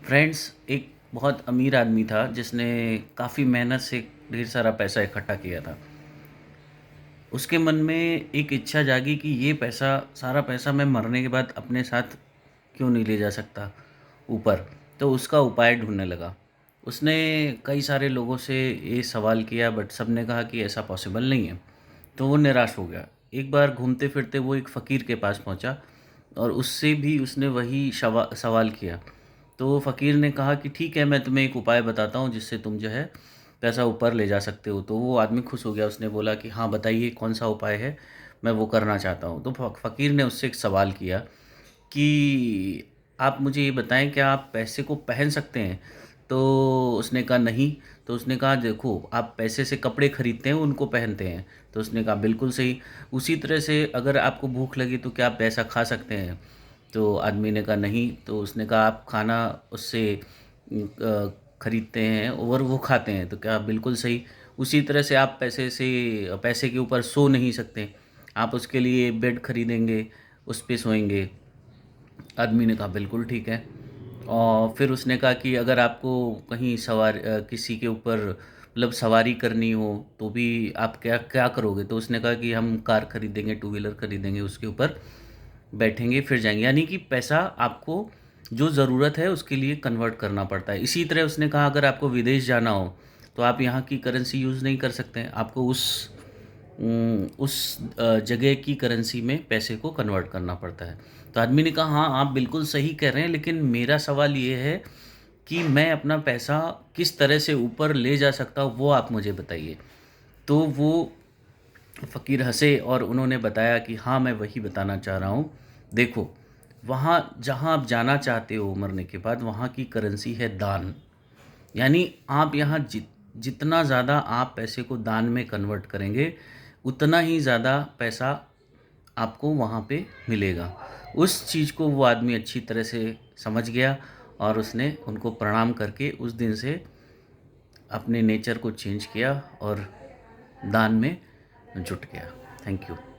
Friends, एक बहुत अमीर आदमी था जिसने काफ़ी मेहनत से ढेर सारा पैसा इकट्ठा किया था। उसके मन में एक इच्छा जागी कि ये पैसा, सारा पैसा मैं मरने के बाद अपने साथ क्यों नहीं ले जा सकता ऊपर। तो उसका उपाय ढूँढने लगा। उसने कई सारे लोगों से ये सवाल किया, बट सबने कहा कि ऐसा पॉसिबल नहीं है। तो वो निराश हो गया। एक बार घूमते-फिरते वो एक फ़कीर के पास पहुँचा और उससे भी उसने वही सवाल किया। तो वो फ़कीर ने कहा कि ठीक है, मैं तुम्हें एक उपाय बताता हूँ जिससे तुम जो है पैसा ऊपर ले जा सकते हो। तो वो आदमी खुश हो गया, उसने बोला कि हाँ बताइए कौन-सा उपाय है, मैं वो करना चाहता हूँ। तो फ़कीर ने उससे एक सवाल किया कि आप मुझे ये बताएँ, क्या आप पैसे को पहन सकते हैं? तो उसने कहा नहीं। तो उसने कहा देखो, आप पैसे से कपड़े खरीदते हैं, उनको पहनते हैं। तो उसने कहा बिल्कुल सही। उसी तरह से अगर आपको भूख लगी तो क्या आप पैसा खा सकते हैं? तो आदमी ने कहा नहीं। तो उसने कहा आप खाना उससे खरीदते हैं और वो खाते हैं, तो क्या? बिल्कुल सही। उसी तरह से आप पैसे के ऊपर सो नहीं सकते, आप उसके लिए बेड खरीदेंगे, उस पे सोएंगे। आदमी ने कहा बिल्कुल ठीक है। और फिर उसने कहा कि अगर आपको कहीं किसी के ऊपर मतलब सवारी करनी हो तो भी आप क्या क्या करोगे? तो उसने कहा कि हम कार खरीदेंगे, टू व्हीलर खरीदेंगे, उसके ऊपर बैठेंगे फिर जाएँगे। यानी कि पैसा आपको जो ज़रूरत है उसके लिए कन्वर्ट करना पड़ता है। इसी तरह उसने कहा अगर आपको विदेश जाना हो तो आप यहाँ की करेंसी यूज़ नहीं कर सकते हैं। आपको उस जगह की करेंसी में पैसे को कन्वर्ट करना पड़ता है। तो आदमी ने कहा हाँ, आप बिल्कुल सही कह रहे हैं, लेकिन मेरा सवाल ये है कि मैं अपना पैसा किस तरह से ऊपर ले जा सकता हूँ, वो आप मुझे बताइए। तो वो फ़कीर हँसे और उन्होंने बताया कि हाँ, मैं वही बताना चाह रहा हूँ। देखो, वहाँ जहाँ आप जाना चाहते हो मरने के बाद, वहाँ की करेंसी है दान। यानी आप यहाँ जितना ज़्यादा आप पैसे को दान में कन्वर्ट करेंगे, उतना ही ज़्यादा पैसा आपको वहाँ पे मिलेगा। उस चीज़ को वो आदमी अच्छी तरह से समझ गया और उसने उनको प्रणाम करके उस दिन से अपने नेचर को चेंज किया और दान में जुट गया। Thank you.